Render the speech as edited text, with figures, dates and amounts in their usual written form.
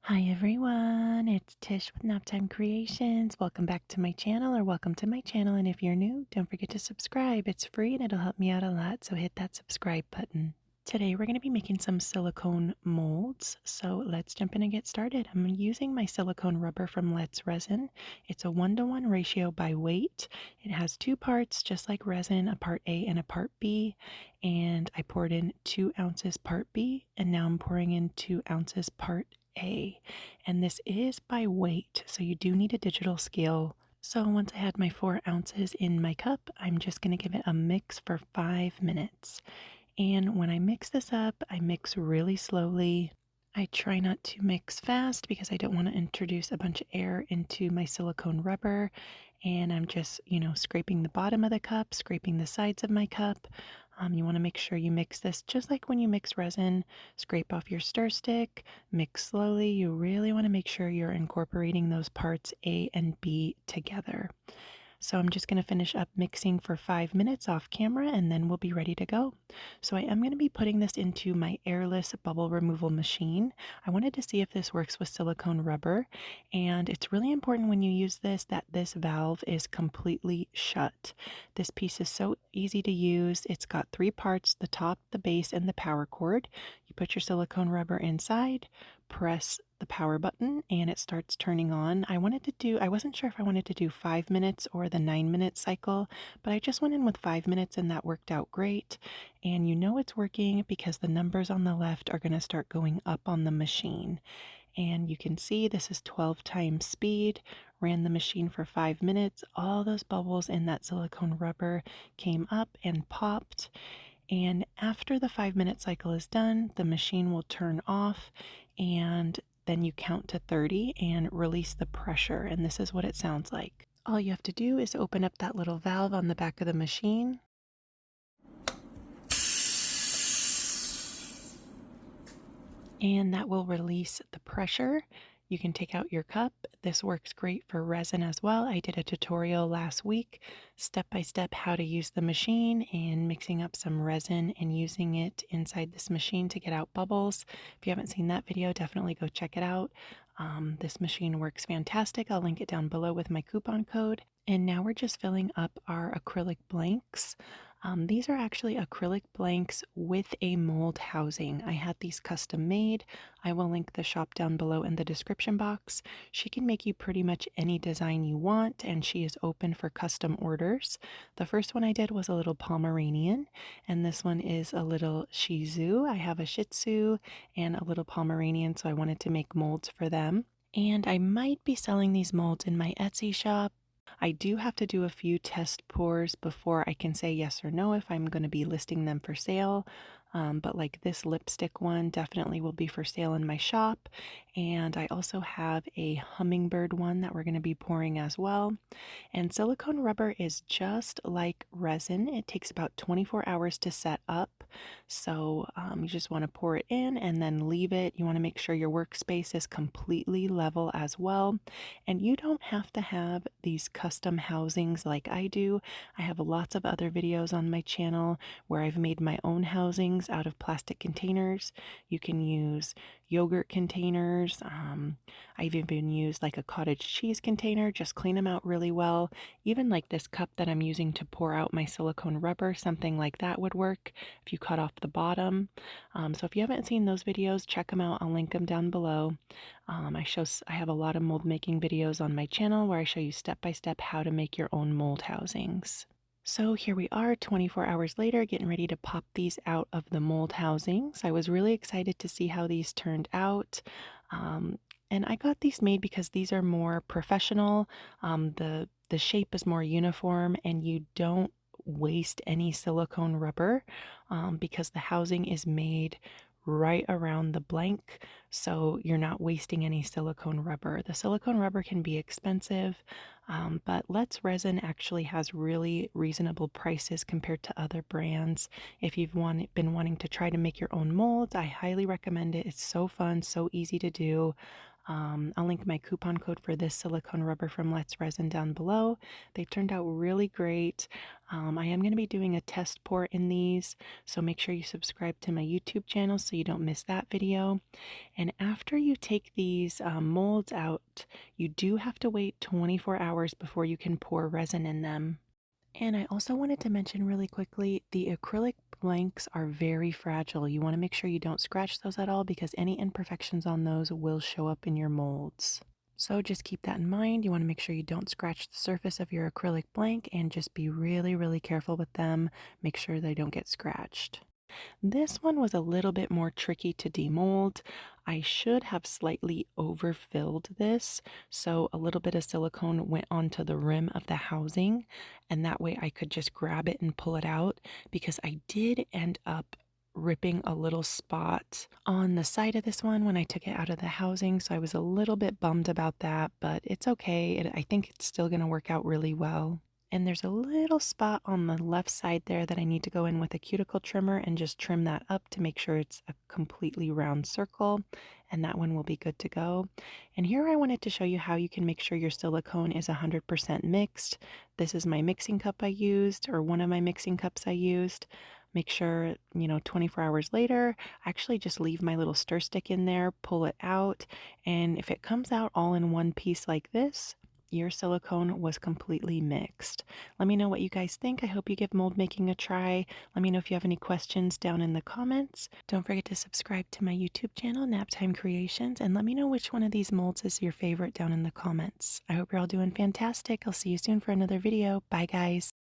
Hi everyone, it's Tish with Naptime Creations. Welcome back to my channel, or welcome to my channel. And if you're new, don't forget to subscribe. It's free and it'll help me out a lot, so hit that subscribe button. Today we're going to be making some silicone molds, so let's jump in and get started. I'm using my silicone rubber from S RESIN. It's a 1-to-1 ratio by weight. It has two parts, just like resin, a part A and a part B. And I poured in 2 ounces part B, and now I'm pouring in 2 ounces part A. And this is by weight, so you do need a digital scale. So once I had my 4 ounces in my cup, I'm just going to give it a mix for 5 minutes. And when I mix this up, I mix really slowly. I try not to mix fast because I don't want to introduce a bunch of air into my silicone rubber. And I'm just, scraping the bottom of the cup, scraping the sides of my cup. You want to make sure you mix this just like when you mix resin. Scrape off your stir stick, mix slowly. You really want to make sure you're incorporating those parts A and B together. So I'm just going to finish up mixing for 5 minutes off camera, and then we'll be ready to go. So I am going to be putting this into my Airless bubble removal machine. I wanted to see if this works with silicone rubber, and it's really important when you use this that this valve is completely shut. This piece is so easy to use. It's got 3 parts: the top, the base, and the power cord. You put your silicone rubber inside, press the power button, and it starts turning on. I wasn't sure if I wanted to do 5 minutes or the 9-minute cycle, but I just went in with 5 minutes and that worked out great. And you know it's working because the numbers on the left are going to start going up on the machine. And you can see this is 12 times speed. Ran the machine for 5 minutes. All those bubbles in that silicone rubber came up and popped. And after the 5-minute cycle is done, the machine will turn off, and then you count to 30 and release the pressure. And this is what it sounds like. All you have to do is open up that little valve on the back of the machine. And that will release the pressure. You can take out your cup. This works great for resin as well. I did a tutorial last week, step by step, how to use the machine and mixing up some resin and using it inside this machine to get out bubbles. If you haven't seen that video, definitely go check it out. This machine works fantastic. I'll link it down below with my coupon code. And now we're just filling up our acrylic blanks. These are actually acrylic blanks with a mold housing. I had these custom made. I will link the shop down below in the description box. She can make you pretty much any design you want, and she is open for custom orders. The first one I did was a little Pomeranian, and this one is a little Shih Tzu. I have a Shih Tzu and a little Pomeranian, so I wanted to make molds for them. And I might be selling these molds in my Etsy shop. I do have to do a few test pours before I can say yes or no if I'm going to be listing them for sale. But like this lipstick one definitely will be for sale in my shop. And I also have a hummingbird one that we're going to be pouring as well. And silicone rubber is just like resin. It takes about 24 hours to set up. So you just want to pour it in and then leave it. You want to make sure your workspace is completely level as well. And you don't have to have these custom housings like I do. I have lots of other videos on my channel where I've made my own housings out of plastic containers. You can use yogurt containers. I've even used like a cottage cheese container. Just clean them out really well. Even like this cup that I'm using to pour out my silicone rubber, something like that would work if you cut off the bottom. So if you haven't seen those videos, check them out. I'll link them down below. I have a lot of mold making videos on my channel where I show you step by step how to make your own mold housings. So here we are 24 hours later, getting ready to pop these out of the mold housings. I was really excited to see how these turned out. And I got these made because these are more professional. The shape is more uniform, and you don't waste any silicone rubber because the housing is made right around the blank, so you're not wasting any silicone rubber. The silicone rubber can be expensive, but S RESIN actually has really reasonable prices compared to other brands. If you've been wanting to try to make your own molds, I highly recommend it. It's so fun, so easy to do. I'll link my coupon code for this silicone rubber from Let's Resin down below. They turned out really great. I am going to be doing a test pour in these, so make sure you subscribe to my YouTube channel so you don't miss that video. And after you take these molds out, you do have to wait 24 hours before you can pour resin in them. And I also wanted to mention really quickly, the acrylic blanks are very fragile. You want to make sure you don't scratch those at all because any imperfections on those will show up in your molds. So just keep that in mind. You want to make sure you don't scratch the surface of your acrylic blank and just be really, really careful with them. Make sure they don't get scratched. This one was a little bit more tricky to demold. I should have slightly overfilled this, so a little bit of silicone went onto the rim of the housing, and that way I could just grab it and pull it out because I did end up ripping a little spot on the side of this one when I took it out of the housing, so I was a little bit bummed about that, but it's okay. I think it's still going to work out really well. And there's a little spot on the left side there that I need to go in with a cuticle trimmer and just trim that up to make sure it's a completely round circle, and that one will be good to go. And here I wanted to show you how you can make sure your silicone is 100% mixed. This is my mixing cup I used, or one of my mixing cups I used. Make sure, 24 hours later, actually just leave my little stir stick in there, pull it out, and if it comes out all in one piece like this, your silicone was completely mixed. Let me know what you guys think. I hope you give mold making a try. Let me know if you have any questions down in the comments. Don't forget to subscribe to my YouTube channel, Naptime Creations, and let me know which one of these molds is your favorite down in the comments. I hope you're all doing fantastic. I'll see you soon for another video. Bye, guys.